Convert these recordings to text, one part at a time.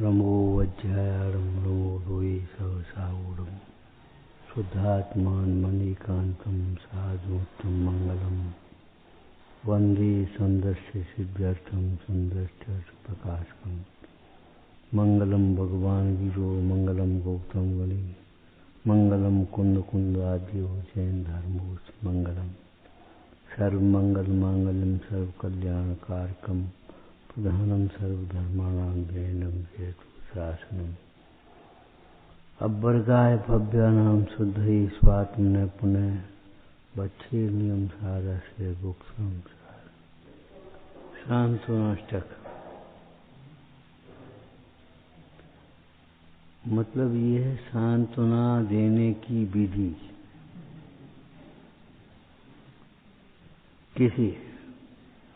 रमो वज्रायणं रमो रोये सहसाऊढं शुद्धात्मान मणिकान्तं साधुत्तम मंगलम वंदे सुंदरस्य सिद्ध्यर्थं सुंदरस्य प्रकाशकं मंगलम भगवान वीरो मंगलम गौतम गणे मंगलम कुंद कुंदाद्यो जैन धर्मोस मंगलम सर्वमंगल मांगल्यम सर्वकल्याणकारकम प्रधानम सर्वधर्माणां दैनम हेतु शासनम अभ्यर्गाय भव्यानां शुद्धये स्वात्मने पुनः बच्छे नियम सारस्य गुप्तम शांतनाष्टक। मतलब ये है सांत्वना देने की विधि। किसी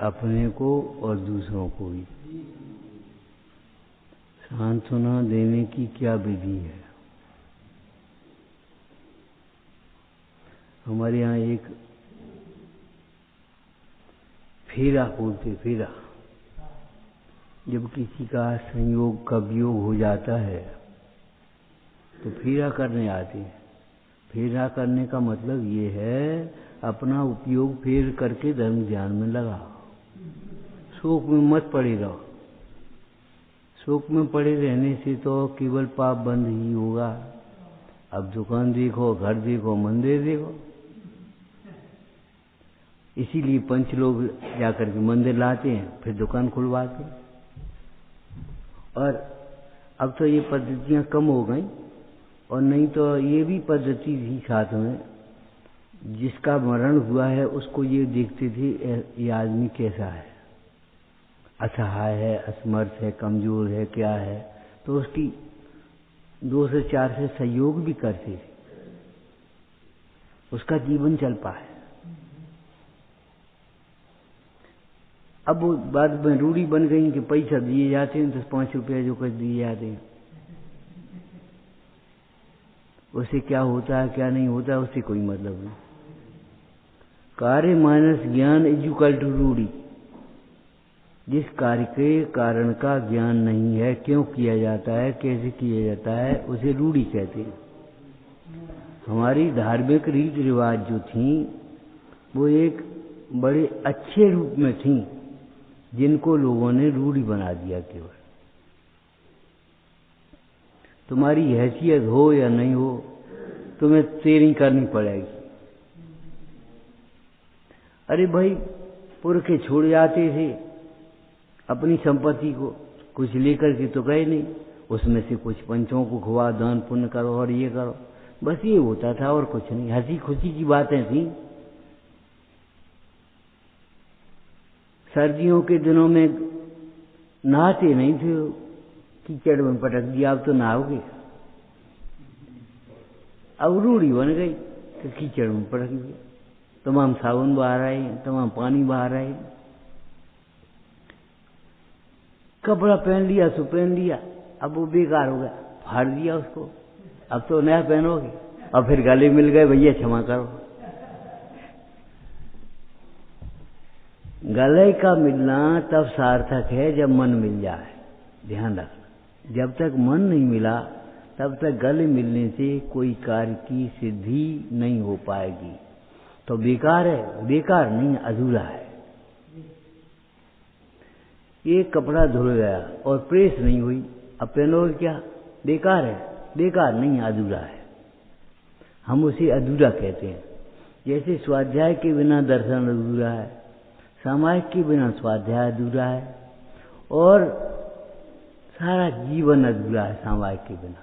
अपने को और दूसरों को भी सांत्वना देने की क्या विधि है। हमारे यहाँ एक फेरा बोलते, फेरा जब किसी का संयोग का वियोग हो जाता है तो फेरा करने आते हैं। फेरा करने का मतलब ये है अपना उपयोग फेर करके धर्म ध्यान में लगा। शोक में मत पड़े रहो। शोक में पड़े रहने से तो केवल पाप बंद ही होगा। अब दुकान देखो, घर देखो, मंदिर देखो। इसीलिए पंच लोग जाकर के मंदिर लाते हैं, फिर दुकान खुलवाते हैं। और अब तो ये पद्धतियां कम हो गई, और नहीं तो ये भी पद्धति थी साथ में। जिसका मरण हुआ है उसको ये देखते थे ये आदमी कैसा है, असहाय है, असमर्थ है, कमजोर है, क्या है, तो उसकी 2 से 4 से सहयोग भी करते थे, उसका जीवन चल पाए। अब वो बाद में रूढ़ी बन गई कि पैसा दिए जाते हैं तो 5 रुपया जो कुछ दिए जाते हैं, उससे क्या होता है क्या नहीं होता है उससे कोई मतलब नहीं। कार्य माइनस ज्ञान इक्वल टू रूढ़ी। जिस कार्य के कारण का ज्ञान नहीं है, क्यों किया जाता है, कैसे किया जाता है, उसे रूढ़ी कहते हैं। हमारी धार्मिक रीति रिवाज जो थी वो एक बड़े अच्छे रूप में थी, जिनको लोगों ने रूढ़ी बना दिया। केवल तुम्हारी हैसियत हो या नहीं हो, तुम्हें तेरी करनी पड़ेगी। अरे भाई, पुरखे छोड़ जाते थे अपनी संपत्ति को, कुछ लेकर के तो गए नहीं, उसमें से कुछ पंचों को खुआ, दान पुण्य करो और ये करो, बस ये होता था और कुछ नहीं। हंसी खुशी की बातें थी। सर्दियों के दिनों में नहाते नहीं थे, कीचड़ में पटक दिया, अब तो नहाओगे। अब रूढ़ी बन गई तो कीचड़ में पटक दिया, तमाम साबुन बहा रहे हैं, तमाम पानी बहा रहे हैं। कपड़ा पहन लिया सो पहन लिया, अब वो बेकार हो गया, फाड़ दिया उसको, अब तो नया पहनोगे। और फिर गले मिल गए, भैया क्षमा करो। गले का मिलना तब सार्थक है जब मन मिल जाए। ध्यान रखना, जब तक मन नहीं मिला तब तक गले मिलने से कोई कार्य की सिद्धि नहीं हो पाएगी। तो बेकार है, बेकार नहीं, अधूरा है। ये कपड़ा धुल गया और प्रेस नहीं हुई, अब पहनोगे क्या, बेकार है, बेकार नहीं, अधूरा है। हम उसे अधूरा कहते हैं। जैसे स्वाध्याय के बिना दर्शन अधूरा है, सामायिक के बिना स्वाध्याय अधूरा है, और सारा जीवन अधूरा है सामायिक के बिना।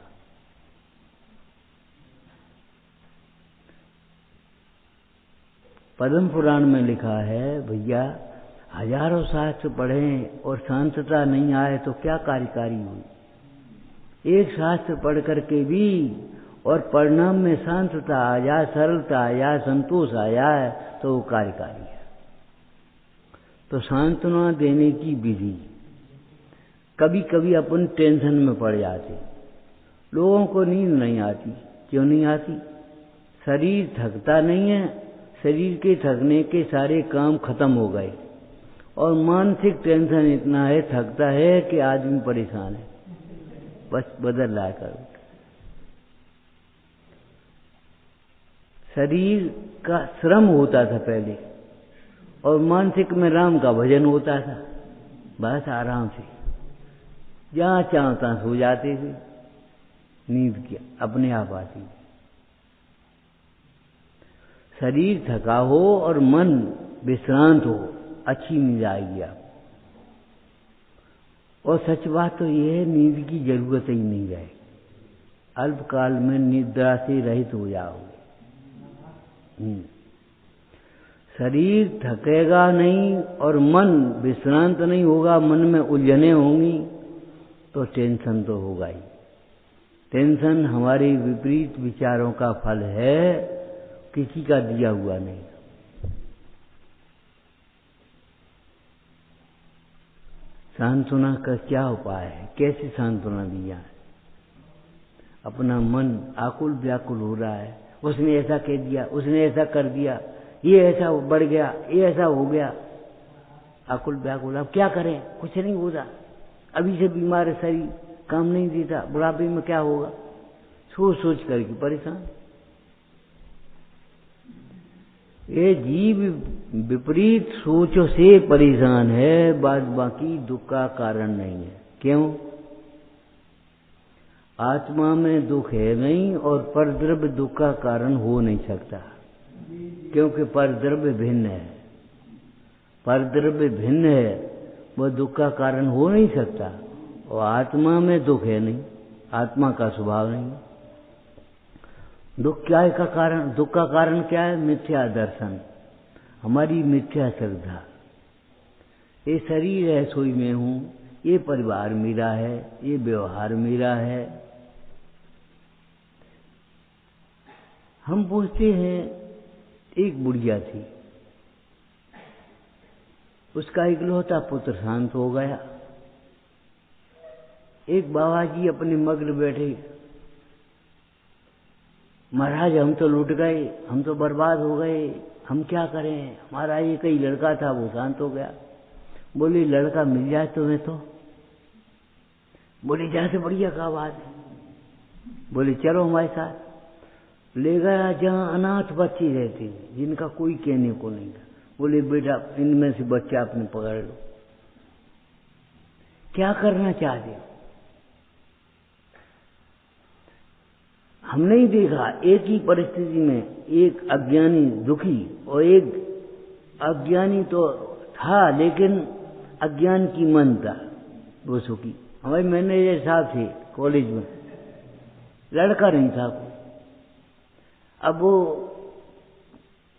पद्म पुराण में लिखा है, भैया हजारों शास्त्र पढ़ें और शांतता नहीं आए तो क्या कार्यकारी हुई। एक शास्त्र पढ़ करके भी और परिणाम में शांतता आ जाए, सरलता आ जाए, संतोष आ जाए, तो वो कार्यकारी है। तो सांत्वना देने की विधि। कभी कभी अपन टेंशन में पड़ जाते, लोगों को नींद नहीं आती। क्यों नहीं आती? शरीर थकता नहीं है, शरीर के थकने के सारे काम खत्म हो गए, और मानसिक टेंशन इतना है, थकता है कि आदमी परेशान है। बस बदल रहा करो। शरीर का श्रम होता था पहले और मानसिक में राम का भजन होता था, बस आराम से जहाँ चाहो तहाँ सो जाते थे, नींद की अपने आप आती। शरीर थका हो और मन विश्रांत हो, अच्छी नींद आएगी आप। और सच बात तो यह है, नींद की जरूरत ही नहीं है, अल्पकाल में निद्रा से रहित हो जाओगे। शरीर थकेगा नहीं और मन विश्रांत नहीं होगा, मन में उलझने होंगी तो टेंशन तो होगा ही। टेंशन हमारे विपरीत विचारों का फल है, किसी का दिया हुआ नहीं। सांत्वना का क्या उपाय है, कैसे सांत्वना दिया है? अपना मन आकुल व्याकुल हो रहा है, उसने ऐसा कह दिया, उसने ऐसा कर दिया, ये ऐसा बढ़ गया, ये ऐसा हो गया, आकुल व्याकुल। अब क्या करें, कुछ नहीं होता, अभी से बीमार है, शरीर काम नहीं देता, बुढ़ापे में क्या होगा, सोच सोच करके परेशान। ये जीव विपरीत सोचों से परेशान है, बाद बाकी दुख का कारण नहीं है। क्यों? आत्मा में दुख है नहीं और परद्रव्य दुख का कारण हो नहीं सकता, क्योंकि परद्रव्य भिन्न है। परद्रव्य भिन्न है, वह दुख का कारण हो नहीं सकता। और आत्मा में दुख है नहीं, आत्मा का स्वभाव नहीं। दुख क्या है का कारण? दुख का कारण क्या है? मिथ्या दर्शन, हमारी मिथ्या श्रद्धा। ये शरीर है, सोई में हूं, ये परिवार मेरा है, ये व्यवहार मेरा है। हम पूछते हैं, एक बुढ़िया थी, उसका इकलौता पुत्र शांत हो गया। एक बाबा जी अपने मग्न बैठे, महाराज हम तो लुट गए, हम तो बर्बाद हो गए, हम क्या करें, हमारा एक ही लड़का था, वो शांत हो गया। बोली लड़का मिल जाए तुम्हें तो? बोली जैसे बढ़िया का बात है। बोली चलो हमारे साथ। ले गया जहाँ अनाथ बच्चे रहते, जिनका कोई कहने को नहीं था। बोले बेटा इनमें से बच्चा आपने पकड़ लो। क्या करना चाहते हो? हमने ही देखा एक ही परिस्थिति में एक अज्ञानी दुखी और एक अज्ञानी तो था लेकिन अज्ञान की मन था वो सुखी। हमारे मैनेजर साहब थे कॉलेज में, लड़का नहीं था कोई। अब वो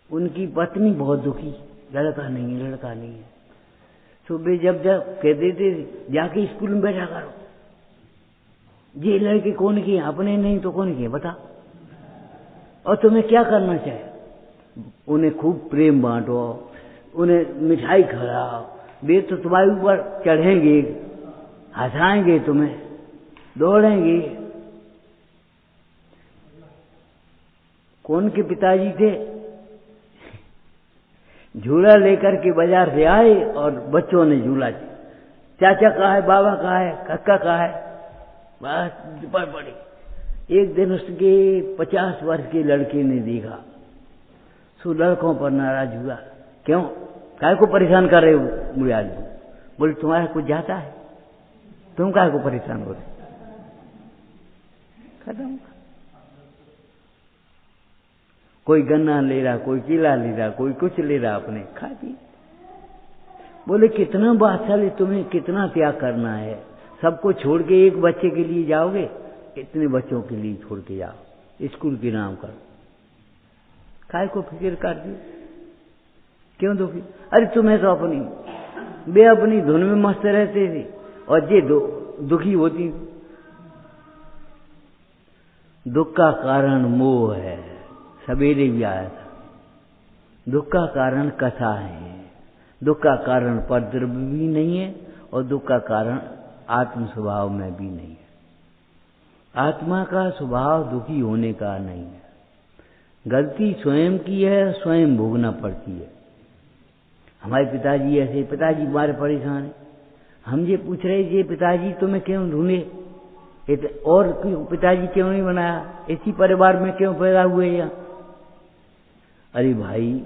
उनकी पत्नी बहुत दुखी, लड़का नहीं है, लड़का नहीं है। सुबह जब कह देते जाके स्कूल में बैठा करो, ये लड़के कौन किए, अपने नहीं तो कौन किए बता, और तुम्हें क्या करना चाहिए? उन्हें खूब प्रेम बांटो, उन्हें मिठाई खिलाओ, वे तो तुम्हारे ऊपर चढ़ेंगे, हंसाएंगे, तुम्हें दौड़ेंगे। कौन के पिताजी थे? झूला लेकर के बाजार से आए और बच्चों ने झूला, चाचा कहाँ है, बाबा कहाँ है, काका कहाँ है, बस पड़ पड़ी। एक दिन उसके 50 वर्ष के लड़के ने देखा, सो लड़कों पर नाराज हुआ। क्यों, काय को परेशान कर रहे हो बुढ़े आदमी? बोले तुम्हारा कुछ जाता है, तुम काय को परेशान हो रहे? खत्म। कोई गन्ना ले रहा, कोई केला ले रहा, कोई कुछ ले रहा, अपने खा पी। बोले कितना बादशाह, तुम्हें कितना त्याग करना है? सबको छोड़ के एक बच्चे के लिए जाओगे? इतने बच्चों के लिए छोड़ के जाओ, स्कूल के नाम करो। काय को फिक्र कर दी? क्यों दुखी? अरे तुम्हें तो अपनी, वे अपनी धुन में मस्त रहते थे और ये दुखी होती। दुख का कारण मोह है, सवेरे भी आया था। दुख का कारण कथा है, दुख का कारण परद्रव्य भी नहीं है और दुख का कारण आत्म स्वभाव में भी नहीं है। आत्मा का स्वभाव दुखी होने का नहीं है। गलती स्वयं की है, स्वयं भोगना पड़ती है। हमारे पिताजी ऐसे, पिताजी हमारे परेशान है, हम ये पूछ रहे ये पिताजी तुम्हें क्यों ढूंढे? और पिताजी क्यों नहीं बनाया? इसी परिवार में क्यों पैदा हुए यहाँ? अरे भाई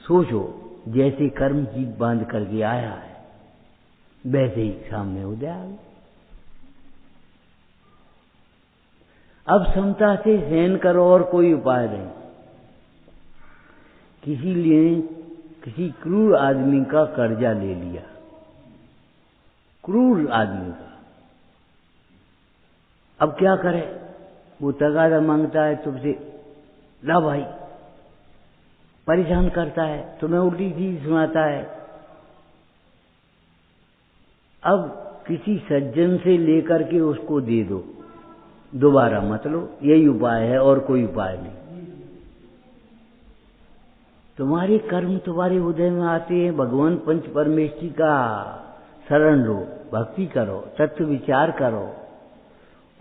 सोचो, जैसे कर्म की बांध करके आया है वैसे ही सामने हो जाए। अब समता से सहन करो और कोई उपाय नहीं। किसी क्रूर आदमी का कर्जा ले लिया, क्रूर आदमी का। अब क्या करे? वो तगादा मांगता है तुमसे, ला भाई, परेशान करता है, तुम्हें उल्टी चीज सुनाता है। अब किसी सज्जन से लेकर के उसको दे दो, दोबारा मत लो, यही उपाय है और कोई उपाय नहीं। तुम्हारे कर्म तुम्हारे उदय में आते हैं, भगवान पंच परमेष्ठी का शरण लो, भक्ति करो, तत्व विचार करो,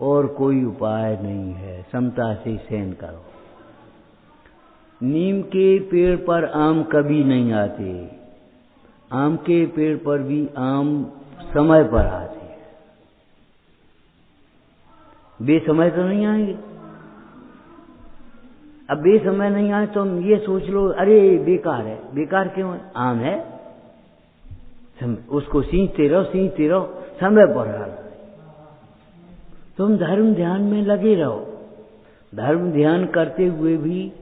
और कोई उपाय नहीं है। समता से सहन करो। नीम के पेड़ पर आम कभी नहीं आते, आम के पेड़ पर भी आम समय पर आते हैं, बेसमय तो नहीं आएंगे। अब बेसमय नहीं आए तो हम ये सोच लो, अरे बेकार है। बेकार क्यों है? आम है, उसको सींचते रहो, समय पर आ रहा है। तुम धर्म ध्यान में लगे रहो। धर्म ध्यान करते हुए भी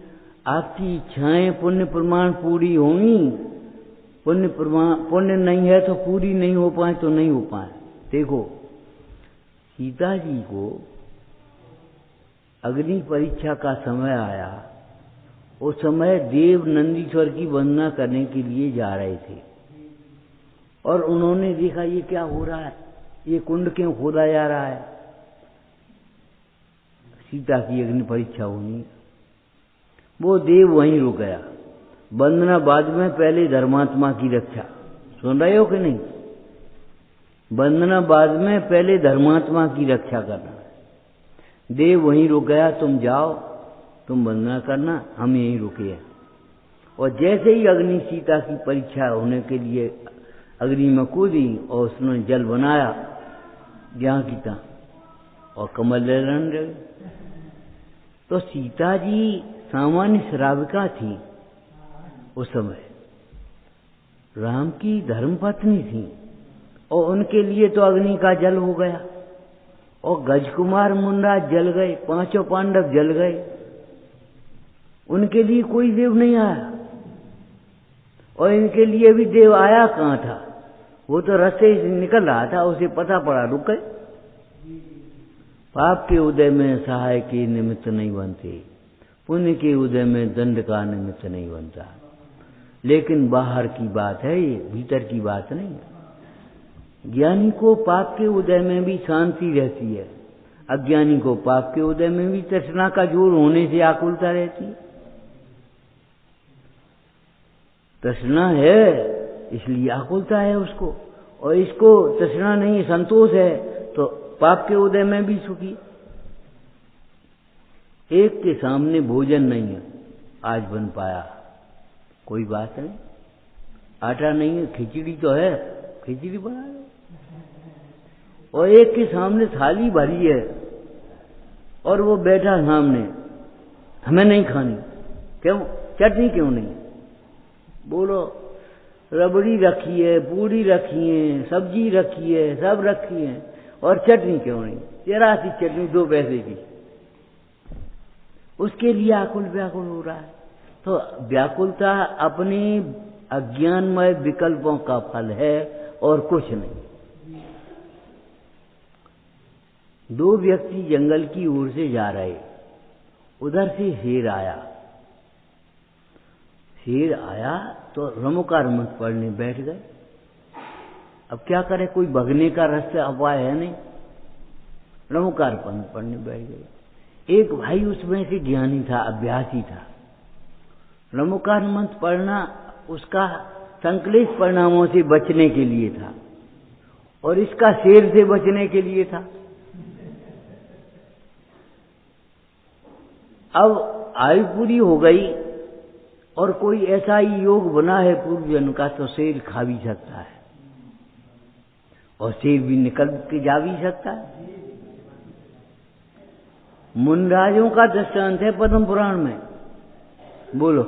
आपकी इच्छाएं पुण्य प्रमाण पूरी होंगी। पुण्य नहीं है तो पूरी नहीं हो पाए तो नहीं हो पाए। देखो, सीता जी को अग्नि परीक्षा का समय आया, उस समय देव नंदीश्वर की वंदना करने के लिए जा रहे थे, और उन्होंने देखा ये क्या हो रहा है, ये कुंड क्यों खोदा जा रहा है? सीता की अग्नि परीक्षा होनी। वो देव वहीं रुक गया। वंदना बाद में, पहले धर्मात्मा की रक्षा। सुन रहे हो कि नहीं? वंदना बाद में, पहले धर्मात्मा की रक्षा करना। देव वहीं रुक गया, तुम जाओ, तुम वंदना करना, हम यहीं रुके हैं। और जैसे ही अग्नि सीता की परीक्षा होने के लिए अग्नि में कूदी और उसने जल बनाया जहाँ की तहाँ, और कमल लहराने लगे। तो सीता जी सामान्य श्राविका थी उस समय, राम की धर्मपत्नी थी, और उनके लिए तो अग्नि का जल हो गया। और गजकुमार मुंडा जल गए, पांचों पांडव जल गए, उनके लिए कोई देव नहीं आया। और इनके लिए भी देव आया कहाँ था? वो तो रास्ते से निकल रहा था, उसे पता पड़ा, रुक गए। पाप के उदय में सहाय के निमित्त नहीं बनते, पुण्य के उदय में दंड का निमित्त नहीं बनता। लेकिन बाहर की बात है ये, भीतर की बात नहीं है। ज्ञानी को पाप के उदय में भी शांति रहती है, अज्ञानी को पाप के उदय में भी तृष्णा का जोर होने से आकुलता रहती है। तृष्णा है इसलिए आकुलता है उसको, और इसको तृष्णा नहीं, संतोष है, तो पाप के उदय में भी सुखी। एक के सामने भोजन नहीं है, आज बन पाया, कोई बात नहीं। आटा नहीं है, खिचड़ी तो है, खिचड़ी बना लो। और एक के सामने थाली भरी है और वो बैठा सामने, हमें नहीं खानी, क्यों? चटनी क्यों नहीं? बोलो, रबड़ी रखी है, पूरी रखी है, सब्जी रखी है, सब रखी है, और चटनी क्यों नहीं? जरा सी चटनी 2 पैसे की, उसके लिए आकुल व्याकुल हो रहा है। तो व्याकुलता अपने अज्ञानमय विकल्पों का फल है और कुछ नहीं। 2 व्यक्ति जंगल की ओर से जा रहे, उधर से शेर आया। शेर आया तो रमोकार मत पड़ने बैठ गए। अब क्या करे, कोई भगने का रास्ता उपाय है नहीं, रमोकार पड़ने बैठ गए। एक भाई उसमें से ज्ञानी था, अभ्यासी था। रमोकार मंत्र पढ़ना उसका संकलित परिणामों से बचने के लिए था, और इसका शेर से बचने के लिए था। अब आयु पूरी हो गई और कोई ऐसा ही योग बना है पूर्व जन्म का, तो शेर खा भी सकता है और शेर भी निकल के जा भी सकता है। मुनराजों का दृष्टांत है पद्म पुराण में। बोलो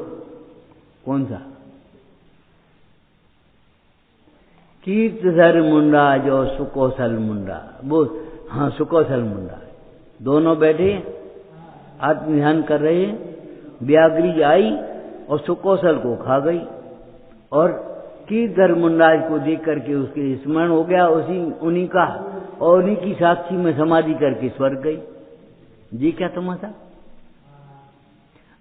कौन सा? कीर्तिधर मुंडराज और सुकौशल मुंडा। बोल। हाँ, सुकौशल मुंडा दोनों बैठे आत्मध्यान कर रहे हैं। व्याघ्री आई और सुकौशल को खा गई और कीर्तिधर मुंडराज को देख करके उसके स्मरण हो गया उन्हीं का, और उन्हीं की साक्षी में समाधि करके स्वर्ग गई। जी क्या तमाशा?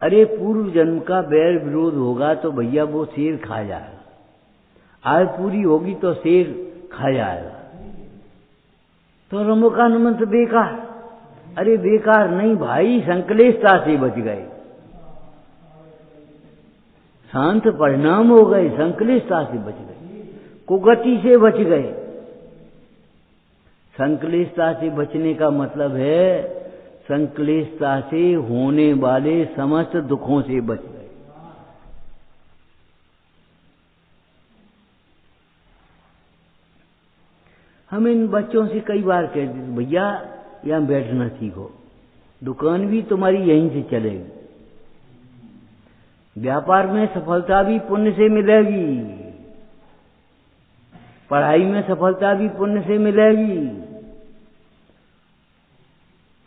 अरे पूर्व जन्म का बैर विरोध होगा तो भैया वो शेर खा जाएगा, आयु पूरी होगी तो शेर खा जाएगा। तो रमोकानुमंत बेकार। अरे बेकार नहीं भाई, संकलेशता से बच गए, शांत परिणाम हो गए, संकलेशता से बच गए, कुगति से बच गए। संकलेशता से बचने का मतलब है संकलेशता से होने वाले समस्त दुखों से बच गए। हम इन बच्चों से कई बार कहते हैं भैया यहां बैठना सीखो, दुकान भी तुम्हारी यहीं से चलेगी, व्यापार में सफलता भी पुण्य से मिलेगी, पढ़ाई में सफलता भी पुण्य से मिलेगी।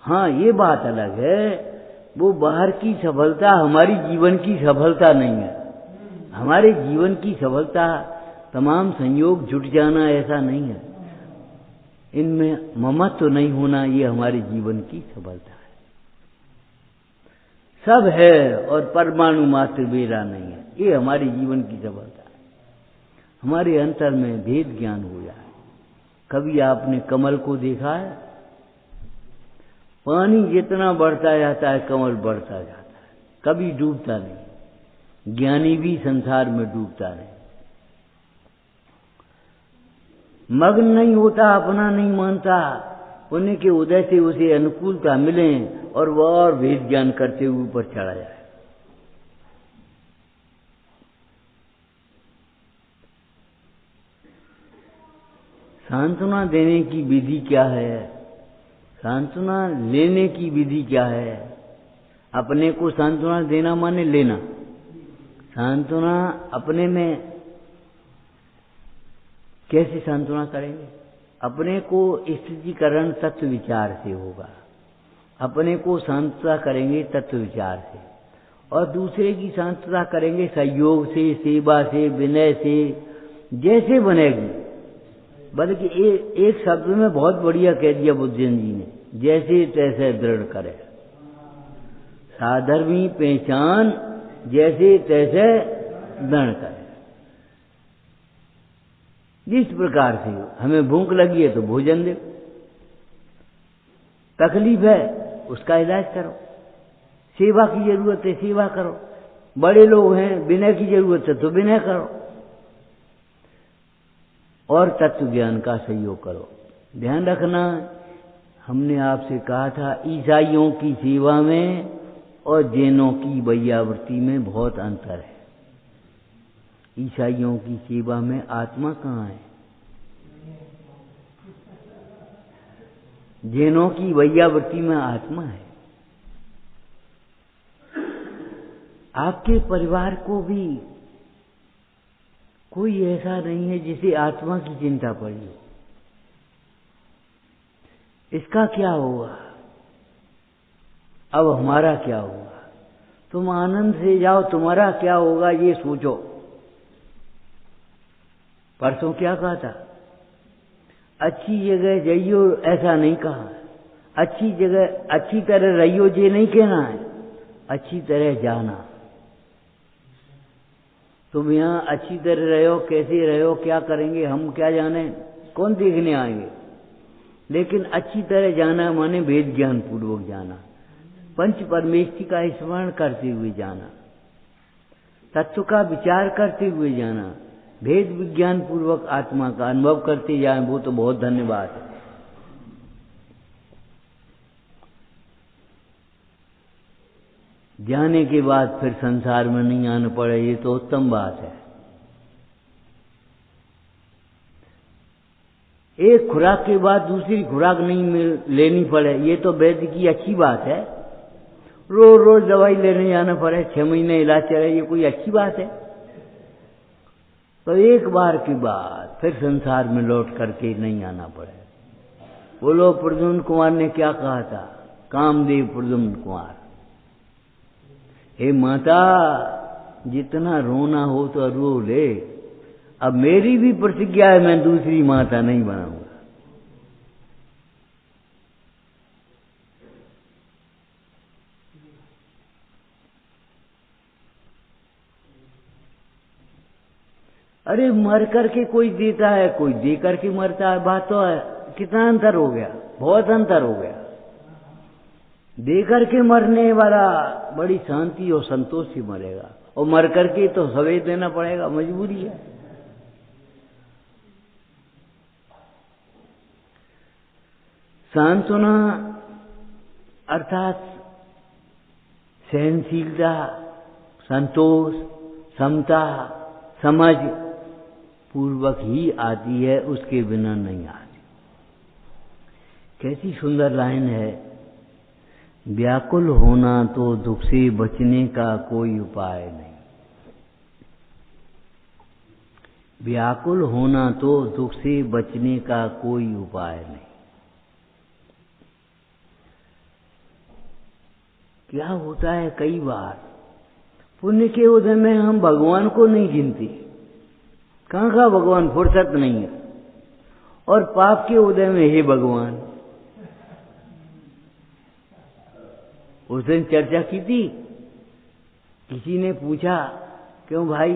हाँ, ये बात अलग है, वो बाहर की सफलता हमारी जीवन की सफलता नहीं है। हमारे जीवन की सफलता तमाम संयोग जुट जाना ऐसा नहीं है, इनमें ममत्व तो नहीं होना, ये हमारे जीवन की सफलता है। सब है और परमाणु मात्र मेरा नहीं है, ये हमारे जीवन की सफलता है। हमारे अंतर में भेद ज्ञान हो जाए। कभी आपने कमल को देखा है? पानी जितना बढ़ता जाता है कमल बढ़ता जाता है, कभी डूबता नहीं। ज्ञानी भी संसार में डूबता नहीं, मग्न नहीं होता, अपना नहीं मानता, पुण्य के उदय से उसे अनुकूलता मिले और वह और भेद ज्ञान करते हुए ऊपर चढ़ा जाए। सांत्वना देने की विधि क्या है? सांत्वना लेने की विधि क्या है? अपने को सांत्वना देना माने लेना। सांत्वना अपने में कैसे सांत्वना करेंगे? अपने को स्थितिकरण तत्व विचार से होगा, अपने को सांत्वना करेंगे तत्व विचार से, और दूसरे की सांत्वना करेंगे सहयोग से, सेवा से, विनय से, जैसे बनेगी। बल्कि एक शब्द में बहुत बढ़िया कह दिया बुद्धजन जी ने, जैसे तैसे दृढ़ करे। साधर्मी पहचान जैसे तैसे दृढ़ करे। जिस प्रकार से हमें भूख लगी है तो भोजन दे, तकलीफ है उसका इलाज करो, सेवा की जरूरत है सेवा करो, बड़े लोग हैं विनय की जरूरत है तो विनय करो, और तत्व ज्ञान का सहयोग करो। ध्यान रखना, हमने आपसे कहा था ईसाइयों की सेवा में और जैनों की वैयावृत्ति में बहुत अंतर है। ईसाइयों की सेवा में आत्मा कहाँ है? जैनों की वैयावृत्ति में आत्मा है। आपके परिवार को भी कोई ऐसा नहीं है जिसे आत्मा की चिंता पड़ी हो। इसका क्या होगा? अब हमारा क्या होगा? तुम आनंद से जाओ, तुम्हारा क्या होगा ये सोचो। परसों क्या कहा था? अच्छी जगह जाइयो ऐसा नहीं कहा, अच्छी जगह अच्छी तरह रहियो ये नहीं कहना है, अच्छी तरह जाना। तुम यहाँ अच्छी तरह रहो, कैसे रहो, क्या करेंगे हम क्या जाने, कौन देखने आएंगे, लेकिन अच्छी तरह जाना माने वेद ज्ञान पूर्वक जाना, पंच परमेष्टि का स्मरण करते हुए जाना, तत्व का विचार करते हुए जाना, भेद विज्ञान पूर्वक आत्मा का अनुभव करते जाए, वो तो बहुत धन्यवाद है। जाने के बाद फिर संसार में नहीं आना पड़े, ये तो उत्तम बात है। एक खुराक के बाद दूसरी खुराक नहीं लेनी पड़े, ये तो वैद्य की अच्छी बात है। रोज रोज दवाई लेने जाना पड़े, 6 महीने इलाज चले, ये कोई अच्छी बात है? तो एक बार की बात फिर संसार में लौट करके नहीं आना पड़े। बोलो प्रद्युम्न कुमार ने क्या कहा था, कामदेव प्रद्युम्न कुमार, हे माता जितना रोना हो तो रो ले, अब मेरी भी प्रतिज्ञा है मैं दूसरी माता नहीं बनाऊंगा। अरे मर करके कोई देता है, कोई दे करके मरता है, बात तो है। कितना अंतर हो गया, बहुत अंतर हो गया। दे करके मरने वाला बड़ी शांति और संतोष से मरेगा, और मर करके तो सवेर देना पड़ेगा, मजबूरी है। सांत्वना अर्थात सहनशीलता, संतोष, समता, समझ पूर्वक ही आती है, उसके बिना नहीं आती। कैसी सुंदर लाइन है, व्याकुल होना तो दुख से बचने का कोई उपाय नहीं। व्याकुल होना तो दुख से बचने का कोई उपाय नहीं। क्या होता है कई बार पुण्य के उदय में हम भगवान को नहीं गिनते, कहाँ का भगवान, फुर्सत नहीं है। और पाप के उदय में हे भगवान, उस दिन चर्चा की थी, किसी ने पूछा क्यों भाई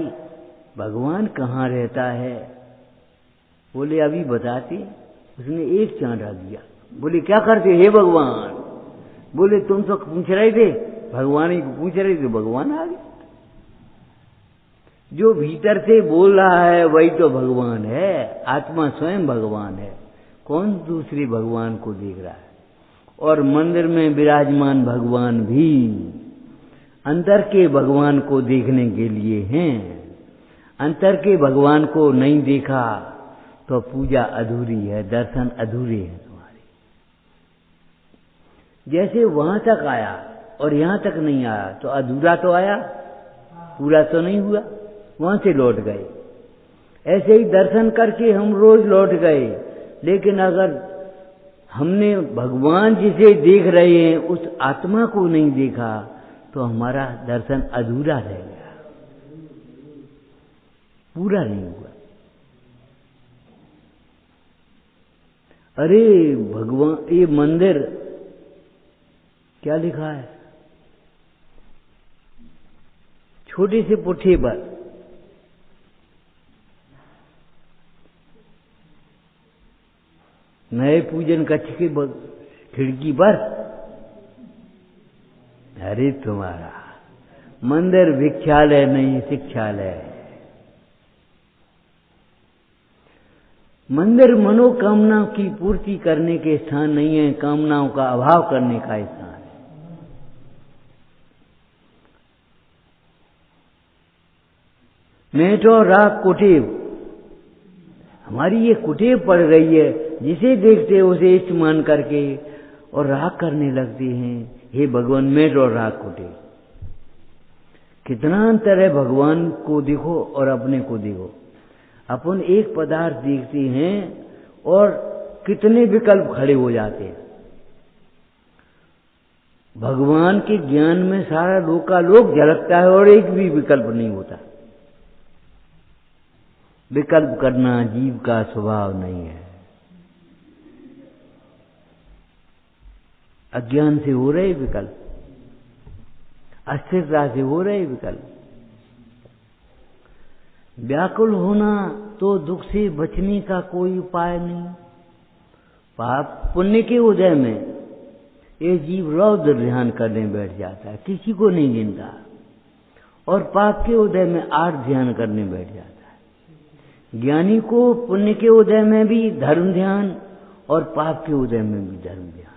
भगवान कहाँ रहता है? बोले अभी बताते। उसने एक चांटा दिया, बोले क्या करते हे भगवान? बोले तुम तो पूछ रहे थे, भगवान ही को पूछ रहे थे, भगवान आ गए। जो भीतर से बोल रहा है वही तो भगवान है, आत्मा स्वयं भगवान है, कौन दूसरे भगवान को देख रहा है? और मंदिर में विराजमान भगवान भी अंतर के भगवान को देखने के लिए हैं। अंतर के भगवान को नहीं देखा तो पूजा अधूरी है, दर्शन अधूरे हैं तुम्हारे। जैसे वहां तक आया और यहां तक नहीं आया तो अधूरा तो आया, पूरा तो नहीं हुआ, वहां से लौट गए। ऐसे ही दर्शन करके हम रोज लौट गए, लेकिन अगर हमने भगवान जिसे देख रहे हैं उस आत्मा को नहीं देखा तो हमारा दर्शन अधूरा रह गया, पूरा नहीं हुआ। अरे भगवान, ये मंदिर क्या लिखा है, छोटे से पुट्ठे पर नए पूजन कक्ष की खिड़की पर, अरे तुम्हारा मंदिर भिक्षालय नहीं शिक्षालय। मंदिर मनोकामना की पूर्ति करने के स्थान नहीं है, कामनाओं का अभाव करने का स्थान है। मेटो राग कुटीव, हमारी ये कुटीव पड़ रही है, जिसे देखते उसे इष्ट मान करके और राग करने लगते हैं। हे भगवान, मेट और राग कुटीव, कितना अंतर है। भगवान को देखो और अपने को देखो। अपन एक पदार्थ देखते हैं और कितने विकल्प खड़े हो जाते हैं। भगवान के ज्ञान में सारा लोकालोक झलकता है और एक भी विकल्प नहीं होता। विकल्प करना जीव का स्वभाव नहीं है। अज्ञान से हो रहे विकल्प, अस्थिरता से हो रहे विकल्प। व्याकुल होना तो दुख से बचने का कोई उपाय नहीं। पाप पुण्य के उदय में ये जीव रौद्र ध्यान करने बैठ जाता है, किसी को नहीं गिनता, और पाप के उदय में आर्त ध्यान करने बैठ जाता है। ज्ञानी को पुण्य के उदय में भी धर्म ध्यान और पाप के उदय में भी धर्म ध्यान।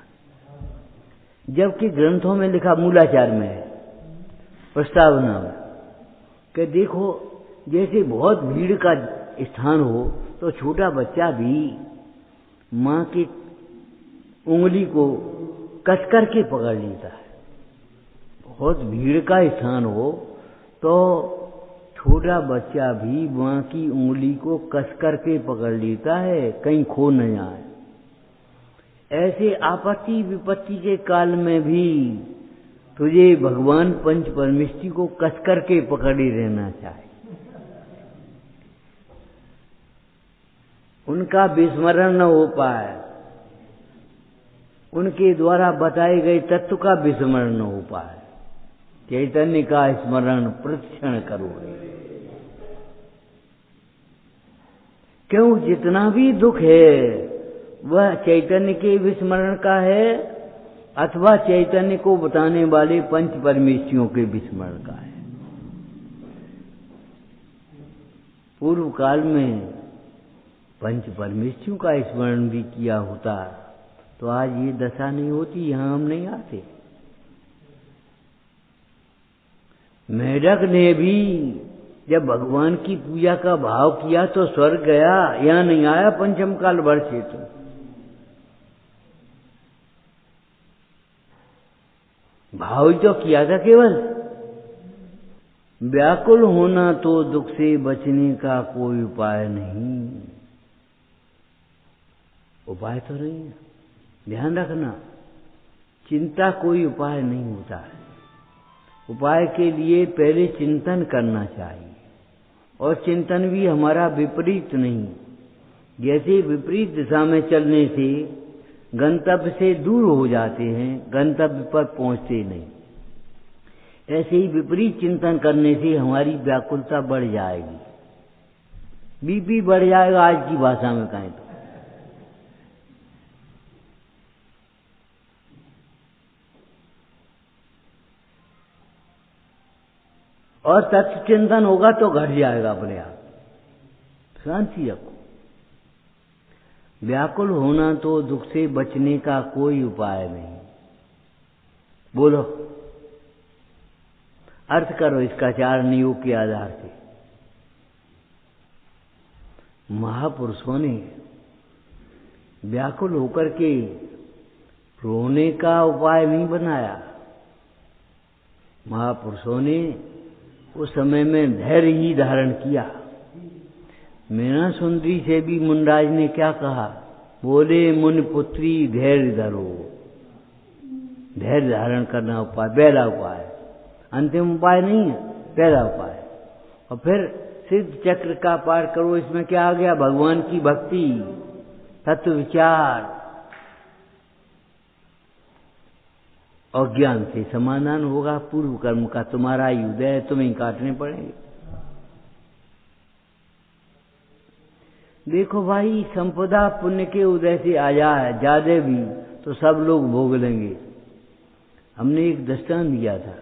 जबकि ग्रंथों में लिखा, मूलाचार में है, प्रस्तावना में, कि देखो जैसे बहुत भीड़ का स्थान हो तो छोटा बच्चा भी माँ की उंगली को कस करके पकड़ लेता है। बहुत भीड़ का स्थान हो तो छोटा बच्चा भी माँ की उंगली को कस करके पकड़ लेता है, कहीं खो न जाए। ऐसे आपत्ति विपत्ति के काल में भी तुझे भगवान पंच परमेष्ठी को कस करके पकड़े रहना चाहिए। उनका विस्मरण न हो पाए, उनके द्वारा बताए गए तत्व का विस्मरण न हो पाए। चैतन्य का स्मरण प्रतिक्षण करो। क्यों? जितना भी दुख है वह चैतन्य के विस्मरण का है अथवा चैतन्य को बताने वाले पंच परमेष्ठियों के विस्मरण का है। पूर्व काल में पंच परमेष्ठियों का स्मरण भी किया होता तो आज ये दशा नहीं होती, यहां हम नहीं आते। मेढक ने भी जब भगवान की पूजा का भाव किया तो स्वर्ग गया, यहां नहीं आया पंचम काल वर्ष हेतु। भाव ही तो किया था केवल। व्याकुल होना तो दुख से बचने का कोई उपाय नहीं। उपाय तो नहीं है, ध्यान रखना। चिंता कोई उपाय नहीं होता है। उपाय के लिए पहले चिंतन करना चाहिए, और चिंतन भी हमारा विपरीत नहीं। जैसे विपरीत दिशा में चलने से गंतव्य से दूर हो जाते हैं, गंतव्य पर पहुंचते नहीं, ऐसे ही विपरीत चिंतन करने से हमारी व्याकुलता बढ़ जाएगी, बीपी बढ़ जाएगा, आज की भाषा में कहें तो। और तत्व चिंतन होगा तो घट जाएगा अपने आप। शांति रखो। व्याकुल होना तो दुख से बचने का कोई उपाय नहीं। बोलो, अर्थ करो इसका चार नियोग के आधार से। महापुरुषों ने व्याकुल होकर के रोने का उपाय नहीं बनाया। महापुरुषों ने उस समय में धैर्य ही धारण किया। मीना सुंदरी से भी मुंडराज ने क्या कहा? बोले, मुनि पुत्री धैर्य धरो। धैर्य धारण करना उपाय, पहला उपाय, अंतिम उपाय नहीं है, पहला उपाय। और फिर सिद्ध चक्र का पार करो। इसमें क्या आ गया? भगवान की भक्ति, तत्व विचार और ज्ञान से समाधान होगा। पूर्व कर्म का तुम्हारा ही उदय, तुम्हें काटने पड़ेंगे। देखो भाई, संपदा पुण्य के उदय से आ जाए ज्यादा भी तो सब लोग भोग लेंगे। हमने एक दृष्टांत दिया था,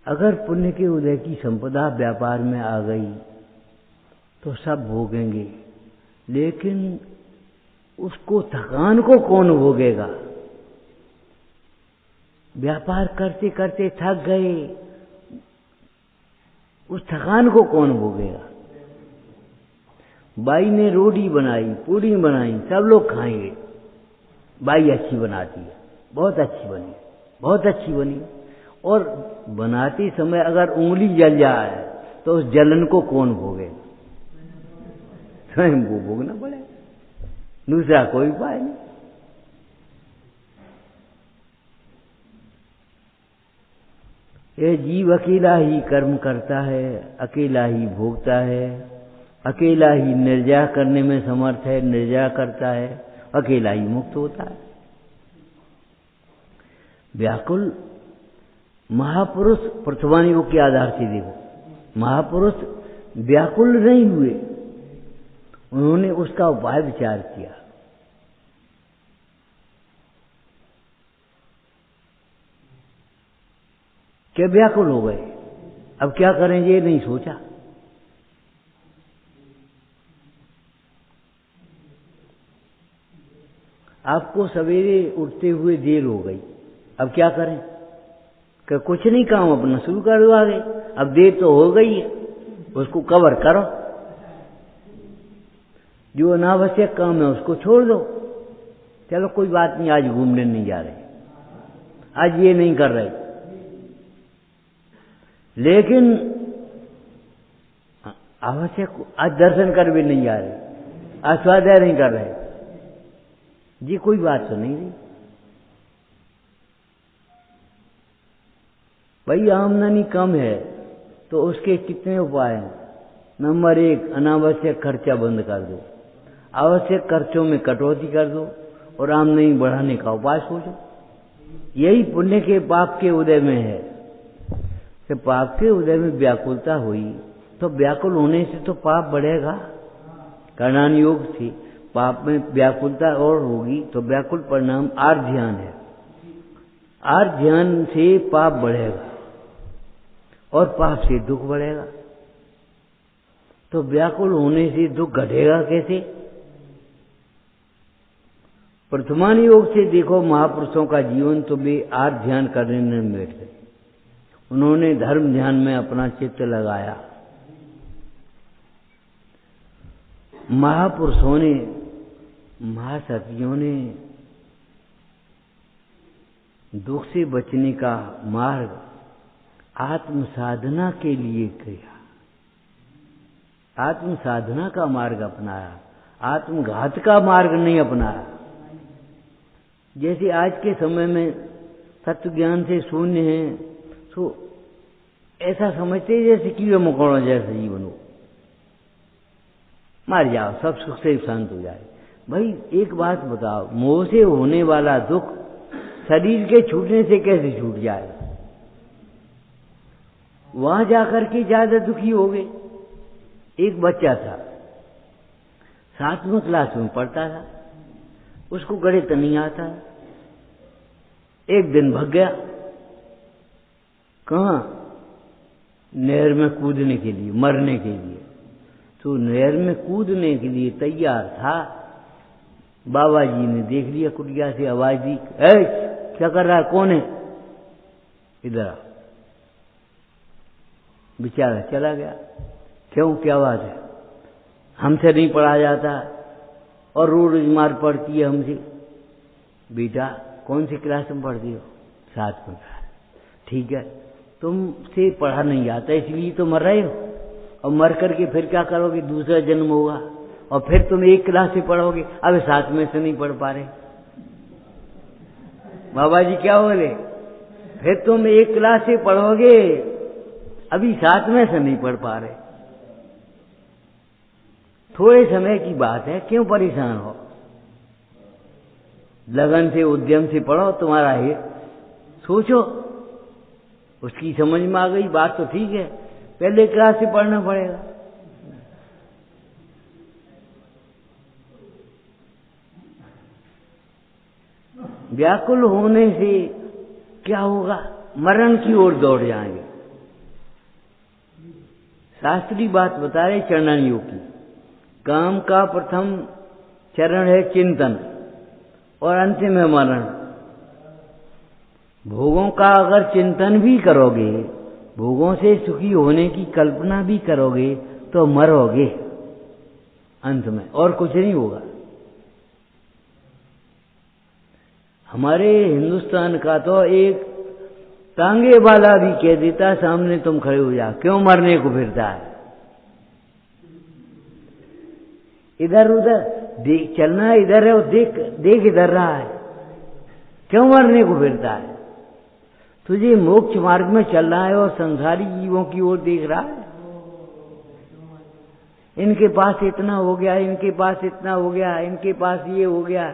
अगर पुण्य के उदय की संपदा व्यापार में आ गई तो सब भोगेंगे, लेकिन उसको थकान को कौन भोगेगा? व्यापार करते करते थक गए, उस थकान को कौन भोगेगा? बाई ने रोटी बनाई, पूरी बनाई, सब लोग खाएंगे। बाई अच्छी बनाती है, बहुत अच्छी बनी, बहुत अच्छी बनी। और बनाते समय अगर उंगली जल जाए तो उस जलन को कौन भोगेगा? स्वयं को भोगना पड़ेगा, दूसरा कोई उपाय नहीं। ये जीव अकेला ही कर्म करता है, अकेला ही भोगता है, अकेला ही निर्जय करने में समर्थ है, निर्जय करता है, अकेला ही मुक्त होता है। व्याकुल महापुरुष प्रथमान योग के आधार से देखो, महापुरुष व्याकुल नहीं हुए, उन्होंने उसका उपाय विचार किया। क्या व्याकुल हो गए, अब क्या करेंगे ये नहीं सोचा। आपको सवेरे उठते हुए देर हो गई, अब क्या करें? कि कुछ नहीं, काम अपना शुरू कर दो आगे। अब देर तो हो गई है, उसको कवर करो। जो अनावश्यक काम है उसको छोड़ दो। चलो कोई बात नहीं, आज घूमने नहीं जा रहे, आज ये नहीं कर रहे, लेकिन आवश्यक आज दर्शन कर भी नहीं जा रहे, आज स्वाध्याय नहीं कर रहे, जी कोई बात तो नहीं रही। भाई आमदनी कम है तो उसके कितने उपाय हैं। नंबर 1, अनावश्यक खर्चा बंद कर दो, आवश्यक खर्चों में कटौती कर दो और आमदनी बढ़ाने का उपाय सोचो। यही पुण्य के पाप के उदय में है। कि पाप के उदय में व्याकुलता हुई तो व्याकुल होने से तो पाप बढ़ेगा। कर्णान योग से पाप में व्याकुलता और होगी तो व्याकुल परिणाम आर्ध्यान है। आर्ध्यान से पाप बढ़ेगा और पाप से दुख बढ़ेगा। तो व्याकुल होने से दुख घटेगा कैसे? प्रथमान योग से देखो महापुरुषों का जीवन तो वे आर्थ ध्यान करने में बैठ गए। उन्होंने धर्म ध्यान में अपना चित्त लगाया। महापुरुषों ने, महासतियों ने दुख से बचने का मार्ग आत्म साधना के लिए किया, आत्म साधना का मार्ग अपनाया, आत्मघात का मार्ग नहीं अपनाया। जैसे आज के समय में तत्व ज्ञान से शून्य है तो ऐसा समझते जैसे कीड़े मकोड़ों जैसा जीवन हो, मर जाओ सब सुख से शांत हो जाए। भाई एक बात बताओ, मोह से होने वाला दुख शरीर के छूटने से कैसे छूट जाए? वहां जाकर के ज्यादा दुखी हो गए। एक बच्चा था, 7वीं क्लास में पढ़ता था, उसको गणित नहीं आता। एक दिन भाग गया, कहाँ? नहर में कूदने के लिए, मरने के लिए। तो नहर में कूदने के लिए तैयार था। बाबा जी ने देख लिया, कुटिया से आवाज दी, क्या कर रहा है, कौन है, इधर आ। बेचारा चला गया। क्यों, क्या बात है? हमसे नहीं पढ़ा जाता और रोज मार पड़ती है हमसे। बेटा कौन सी क्लास में पढ़ती हो? 7वीं क्लास। ठीक है, तुमसे पढ़ा नहीं जाता इसलिए तो मर रहे हो, और मर करके फिर क्या करोगे? दूसरा जन्म होगा और फिर तुम 1 क्लास से पढ़ोगे। अब 7 में से नहीं पढ़ पा रहे। बाबा जी क्या बोले? फिर तुम 1 क्लास से पढ़ोगे, अभी 7 में से नहीं पढ़ पा रहे। थोड़े समय की बात है, क्यों परेशान हो? लगन से, उद्यम से पढ़ो, तुम्हारा ही सोचो। उसकी समझ में आ गई बात तो ठीक है, पहले क्लास से पढ़ना पड़ेगा। व्याकुल होने से क्या होगा? मरण की ओर दौड़ जाएंगे। शास्त्रीय बात बता रहे चरणन योग की। काम का प्रथम चरण है चिंतन और अंतिम है मरण। भोगों का अगर चिंतन भी करोगे, भोगों से सुखी होने की कल्पना भी करोगे तो मरोगे अंत में, और कुछ नहीं होगा। हमारे हिंदुस्तान का तो एक टांगे वाला भी कह देता सामने तुम खड़े हो जा, क्यों मरने को फिरता है? इधर उधर देख, चलना इधर है और देख इधर रहा है, क्यों मरने को फिरता है? तुझे मोक्ष मार्ग में चल रहा है और संसारी जीवों की ओर देख रहा है। इनके पास इतना हो गया, इनके पास इतना हो गया, इनके पास ये हो गया,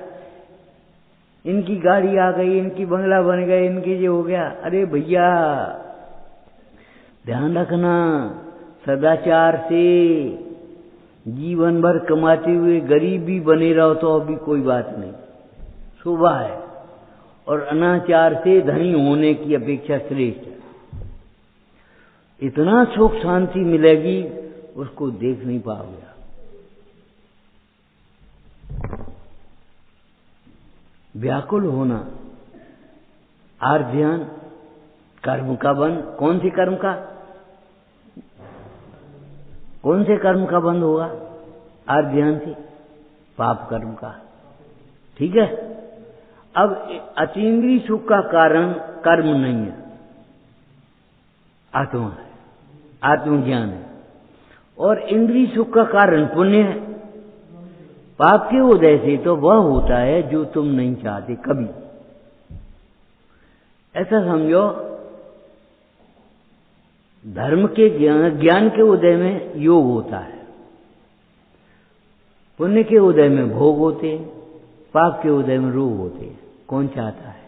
इनकी गाड़ी आ गई, इनकी बंगला बन गए, इनके ये हो गया। अरे भैया ध्यान रखना, सदाचार से जीवन भर कमाते हुए गरीब भी बने रहो तो अभी कोई बात नहीं, शोभा है। और अनाचार से धनी होने की अपेक्षा श्रेष्ठ है। इतना सुख शांति मिलेगी उसको देख नहीं पाओगे। व्याकुल होना, आर्ध्यान, कर्म का बंध। कौन से कर्म का? कौन से कर्म का बंध होगा? आर्ध्यान से। पाप कर्म का। ठीक है। अब अतीन्द्रिय सुख का कारण कर्म नहीं है, आत्मा है, आत्मज्ञान है। और इंद्रिय सुख का कारण पुण्य है। पाप के उदय से तो वह होता है जो तुम नहीं चाहते कभी। ऐसा समझो, धर्म के ज्ञान के उदय में योग होता है, पुण्य के उदय में भोग होते हैं, पाप के उदय में रोग होते हैं। कौन चाहता है?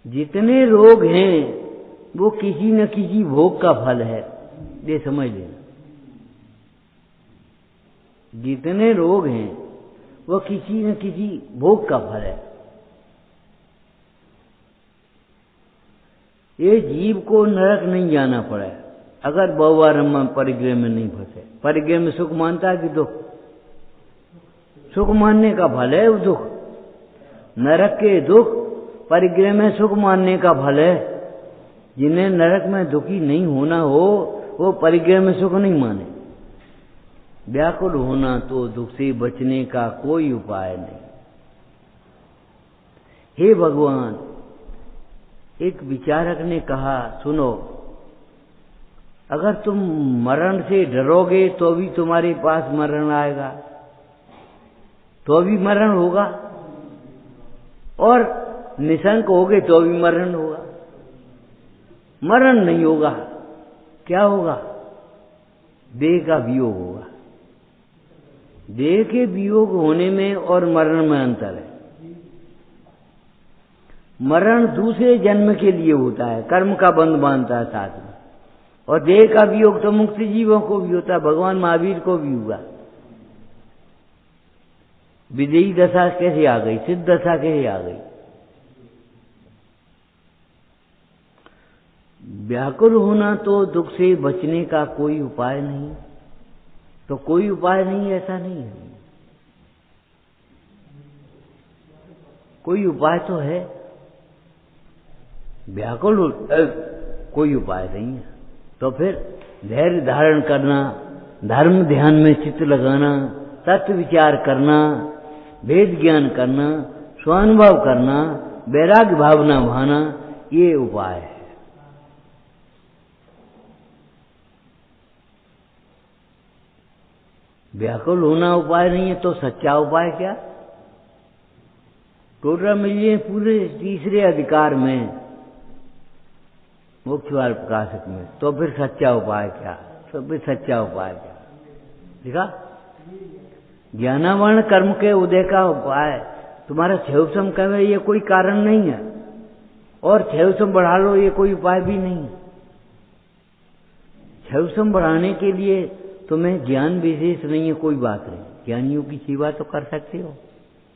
जितने रोग हैं वो किसी न किसी भोग का फल है, ये समझ लेना। जितने रोग हैं वो किसी न किसी भोग का फल है। ये जीव को नरक नहीं जाना पड़े अगर बहुवारम्भ परिग्रह में नहीं फंसे। परिग्रह में सुख मानता है कि दुख? सुख मानने का फल है वो दुख। नरक के दुख परिग्रह में सुख मानने का फल है। जिन्हें नरक में दुखी नहीं होना हो वो परिग्रह में सुख नहीं माने। व्याकुल होना तो दुख से बचने का कोई उपाय नहीं। हे भगवान, एक विचारक ने कहा, सुनो, अगर तुम मरण से डरोगे तो भी तुम्हारे पास मरण आएगा, तो भी मरण होगा, और निशंक होगे तो भी मरण होगा। मरण नहीं होगा, क्या होगा? देह का वियोग होगा। देह के वियोग होने में और मरण में अंतर है। मरण दूसरे जन्म के लिए होता है, कर्म का बंध बांधता है साथ में। और देह का वियोग तो मुक्त जीवों को भी होता है, भगवान महावीर को भी हुआ। विदेही दशा कैसे आ गई? सिद्ध दशा कैसे आ गई? व्याकुल होना तो दुख से बचने का कोई उपाय नहीं। तो कोई उपाय नहीं, ऐसा नहीं है। कोई उपाय तो है। व्याकुल कोई उपाय नहीं है। तो फिर धैर्य धारण करना, धर्म ध्यान में चित्त लगाना, तत्व विचार करना, भेद ज्ञान करना, स्वानुभव करना, वैराग्य भावना भाना, ये उपाय है। व्याकुल होना उपाय नहीं है तो सच्चा उपाय क्या? टोटल मिलिए पूरे तीसरे अधिकार में, मोक्षवाल प्रकाशक में। तो फिर सच्चा उपाय क्या? तो फिर सच्चा उपाय क्या? देखा, ज्ञानावरण कर्म के उदय का उपाय तुम्हारा क्षयसम कहे ये कोई कारण नहीं है, और क्षयसम बढ़ा लो ये कोई उपाय भी नहीं है। क्षयसम बढ़ाने के लिए तुम्हें ज्ञान विशेष नहीं है, कोई बात नहीं। ज्ञानियों की सेवा तो कर सकते हो,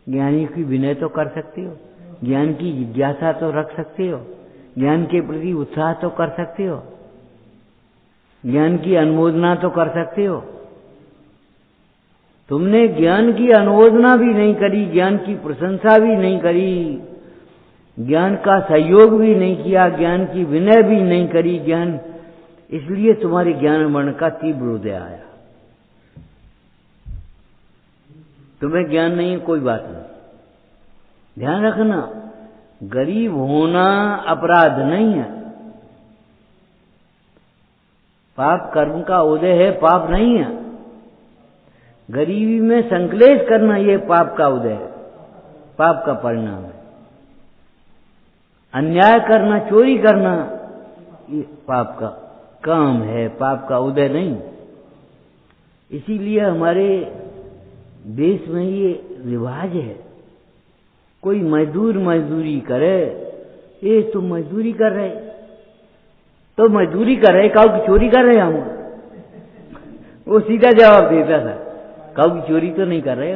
ज्ञानियों की विनय तो कर सकते हो, ज्ञान की जिज्ञासा तो रख सकते हो, ज्ञान के प्रति उत्साह तो कर सकते हो, ज्ञान की अनुमोदना तो कर सकते हो। तुमने ज्ञान की अनुमोदना भी नहीं करी, ज्ञान की प्रशंसा भी नहीं करी, ज्ञान का सहयोग भी नहीं किया, ज्ञान की विनय भी नहीं करी, ज्ञान, इसलिए तुम्हारे ज्ञान वर्ण का तीव्र उदय आया। तुम्हें ज्ञान नहीं है, कोई बात नहीं। ध्यान रखना, गरीब होना अपराध नहीं है। पाप कर्म का उदय है, पाप नहीं है। गरीबी में संकलेश करना ये पाप का उदय है, पाप का परिणाम है। अन्याय करना, चोरी करना, ये पाप का काम है, पाप का उदय नहीं। इसीलिए हमारे देश में ये रिवाज है, कोई मजदूरी करे, ये तुम मजदूरी कर रहे, तो मजदूरी कर रहे, काऊ की चोरी कर रहे हम? वो सीधा जवाब देता था, काऊ की चोरी तो नहीं कर रहे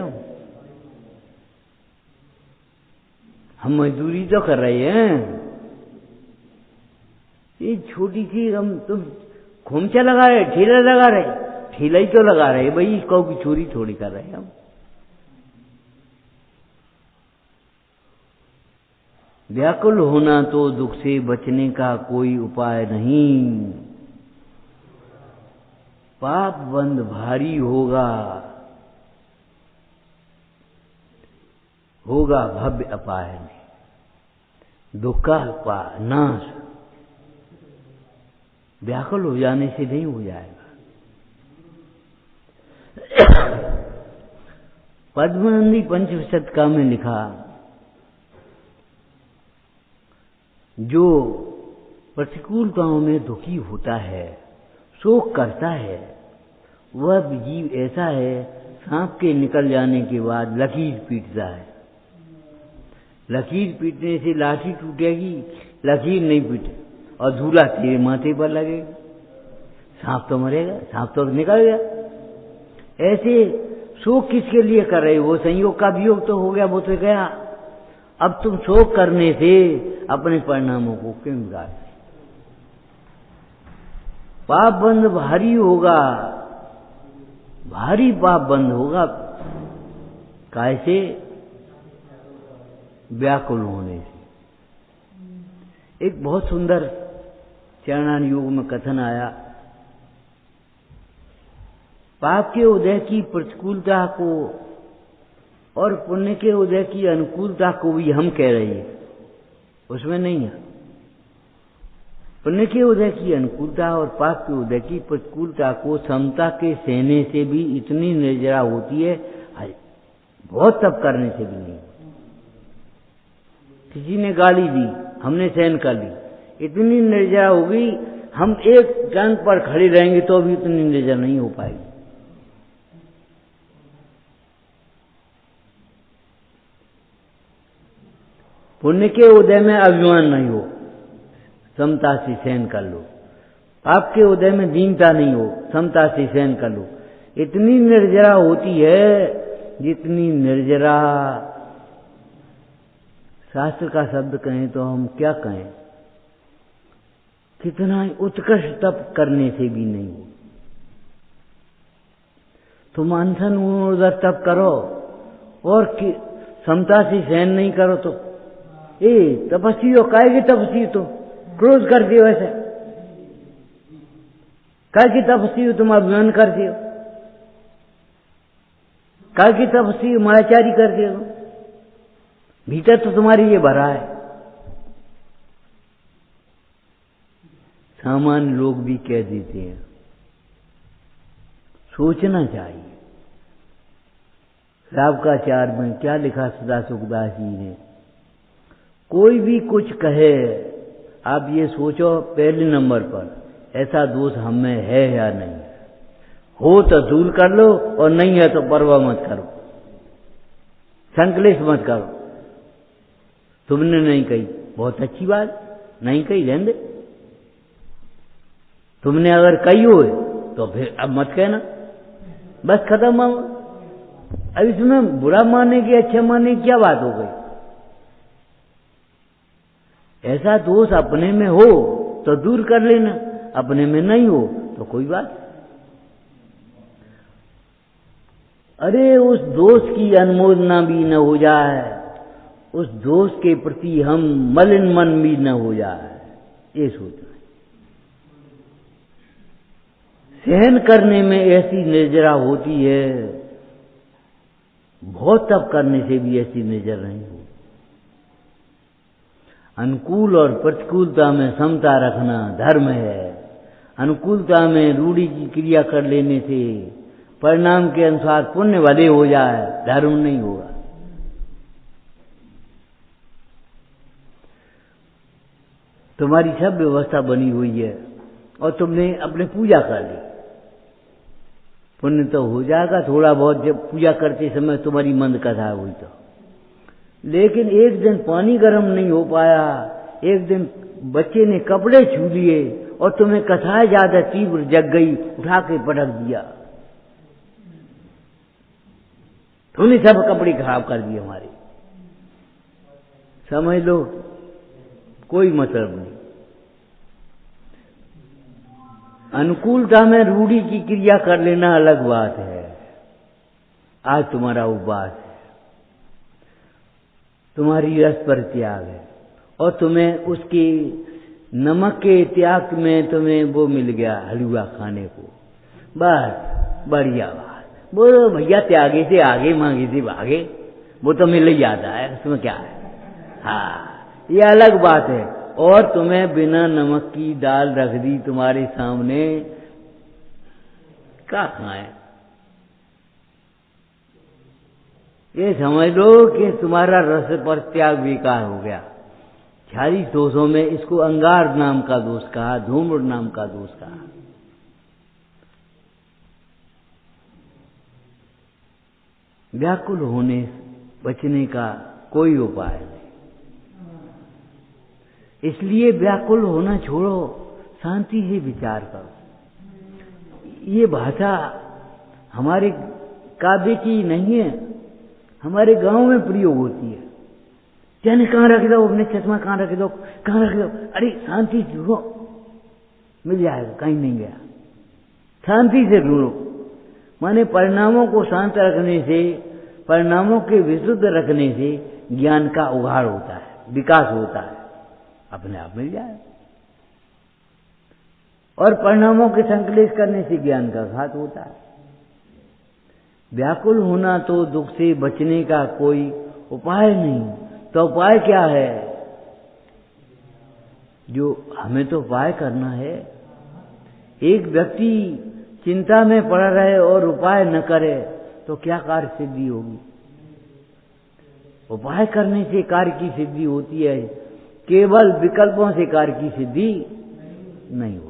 हम मजदूरी तो कर रहे हैं। ये छोटी सी हम तुम खोमचा लगा रहे, ठेला लगा रहे, ठेला ही तो लगा रहे भाई, काऊ की चोरी थोड़ी कर रहे हम। व्याकुल होना तो दुख से बचने का कोई उपाय नहीं। पाप बंध भारी होगा, होगा भव्य अपाय में, दुख का नाश व्याकुल हो जाने से नहीं हो जाएगा। पद्मनंदी पंचशतका में लिखा, जो प्रतिकूलताओं में दुखी होता है, शोक करता है, वह जीव ऐसा है सांप के निकल जाने के बाद लकीर पीटता है। लकीर पीटने से लाठी टूटेगी, लकीर नहीं पीटे और धूला तेरे माथे पर लगेगा, सांप तो मरेगा, सांप तो निकल गया। ऐसे शोक किसके लिए कर रहे हो? वो संयोग का वियोग तो हो गया, वो तो गया। अब तुम शोक करने से अपने परिणामों को क्यों बिगाड़? पाप बंध भारी होगा, भारी पाप बंध होगा। कैसे? व्याकुल होने से। एक बहुत सुंदर चरणान योग में कथन आया, पाप के उदय की प्रतिकूलता को और पुण्य के उदय की अनुकूलता को भी हम कह रहे हैं, उसमें नहीं है। पुण्य के उदय की अनुकूलता और पाप के उदय की प्रतिकूलता को समता के सहने से भी इतनी निर्जरा होती है, बहुत तप करने से भी नहीं। किसी ने गाली दी, हमने सहन कर ली, इतनी निर्जरा होगी, हम एक टांग पर खड़े रहेंगे तो भी इतनी निर्जरा नहीं हो पाएगी। पुण्य के उदय में अभिमान नहीं हो, समता से सहन कर लो। पाप के उदय में दीनता नहीं हो, समता से सहन कर लो। इतनी निर्जरा होती है जितनी निर्जरा, शास्त्र का शब्द कहें तो हम क्या कहें, कितना उत्कृष्ट तप करने से भी नहीं हो। तुम अनशन उधर तप करो और समता से सहन नहीं करो तो तपस्वी हो, काय की तपस्वी तो क्रोध करती हो, ऐसे काय की तपस्वी हो, तुम अभिमान करती हो, काय की तपस्वी हो, मायाचारी करती हो। भीतर तो तुम्हारी ये भरा है। सामान्य लोग भी कह देते हैं, सोचना चाहिए। रावकाचार में क्या लिखा सदा सुखदास जी ने, कोई भी कुछ कहे, आप ये सोचो पहले नंबर पर ऐसा दोष हमें है या नहीं। हो तो दूर कर लो और नहीं है तो परवाह मत करो, संकलेश मत करो। तुमने नहीं कही, बहुत अच्छी बात, नहीं कही, रहने दे। तुमने अगर कही हो तो फिर अब मत कहना, बस खत्म। अब इसमें बुरा माने की अच्छा माने क्या बात हो गई? ऐसा दोष अपने में हो तो दूर कर लेना, अपने में नहीं हो तो कोई बात। अरे उस दोष की अनुमोदना भी न हो जाए, उस दोष के प्रति हम मलिन मन भी न हो जाए, ये सोचना। सहन करने में ऐसी निर्जरा होती है, बहुत तप करने से भी ऐसी निर्जरा नहीं होती। अनुकूल और प्रतिकूलता में समता रखना धर्म है। अनुकूलता में रूढ़ी की क्रिया कर लेने से परिणाम के अनुसार पुण्य भले हो जाए, धर्म नहीं होगा। तुम्हारी सब व्यवस्था बनी हुई है और तुमने अपने पूजा कर ली, पुण्य तो हो जाएगा थोड़ा बहुत, जब पूजा करते समय तुम्हारी मंद कथा हुई तो। लेकिन एक दिन पानी गर्म नहीं हो पाया, एक दिन बच्चे ने कपड़े छू लिए और तुम्हें कथाएं ज्यादा तीव्र जग गई, उठा के पटक दिया, तुमने सब कपड़े खराब कर दिए हमारे। समझ लो कोई मतलब नहीं। अनुकूलता में रूढ़ी की क्रिया कर लेना अलग बात है। आज तुम्हारा उपवास है, तुम्हारी रस पर त्याग है और तुम्हें उसके नमक के त्याग में तुम्हें वो मिल गया हलवा खाने को, बस बढ़िया बात। वो भैया त्यागे से आगे, मांगे से भागे, वो तो मिल ही जाता है, उसमें क्या है। हाँ, ये अलग बात है। और तुम्हें बिना नमक की दाल रख दी तुम्हारे सामने, क्या खाएं? ये समझ लो कि तुम्हारा रस पर त्याग बेकार हो गया। 46 दोषों में इसको अंगार नाम का दोष कहा, धूम्र नाम का दोष कहा। व्याकुल होने बचने का कोई उपाय नहीं, इसलिए व्याकुल होना छोड़ो, शांति से विचार करो। ये भाषा हमारे काव्य की नहीं है, हमारे गांव में प्रयोग होती है। जाने कहाँ रख दो, अपने चश्मा कहाँ रख दो, कहाँ रख दो, अरे शांति से ढूंढो, मिल जाएगा, कहीं नहीं गया। शांति से ढूंढो, माने परिणामों को शांत रखने से, परिणामों के विशुद्ध रखने से ज्ञान का उघाड़ होता है, विकास होता है, अपने आप मिल जाए। और परिणामों के संकलेश करने से ज्ञान का घात होता है। व्याकुल होना तो दुख से बचने का कोई उपाय नहीं। तो उपाय क्या है? जो हमें तो उपाय करना है। एक व्यक्ति चिंता में पड़ा रहे और उपाय न करे तो क्या कार्य सिद्धि होगी? उपाय करने से कार्य की सिद्धि होती है, केवल विकल्पों से कार्य की सिद्धि नहीं होती।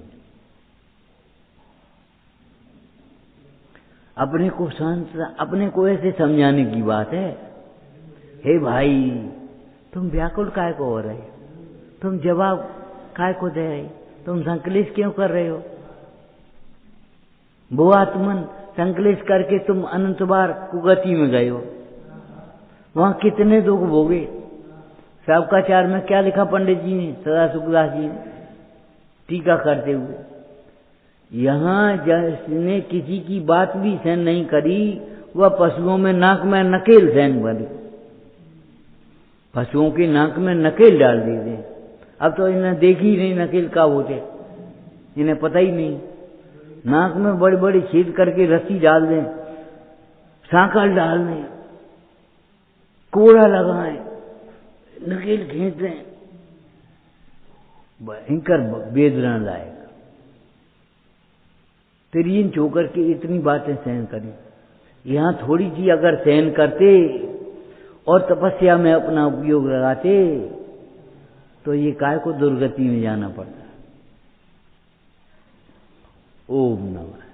अपने को शांत, अपने को ऐसे समझाने की बात है, हे भाई तुम व्याकुल काय को हो रहे हो, तुम जवाब काय को दे रहे, तुम संकलेश क्यों कर रहे हो? वो आत्मन संकलेश करके तुम अनंत बार कुगति में गए हो, वहां कितने दुख भोगे। सबकाचार में क्या लिखा पंडित जी ने, सदा सुखदास जी ने टीका करते हुए, यहां जिसने किसी की बात भी सहन नहीं करी, वह पशुओं में नाक में नकेल सहन भरी, पशुओं की नाक में नकेल डाल देते। अब तो इन्हें देखी ही नहीं नकेल का होते, इन्हें पता ही नहीं। नाक में बड़ी बड़ी छेद करके रस्सी डाल दें, सांकल डाल दें, कोड़ा लगाएं, नकेल खींच दें, भयंकर वेदना लायक। तिरीन चोकर के इतनी बातें सहन करी, यहां थोड़ी सी अगर सहन करते और तपस्या में अपना उपयोग लगाते तो ये काय को दुर्गति में जाना पड़ता। ओम नमः।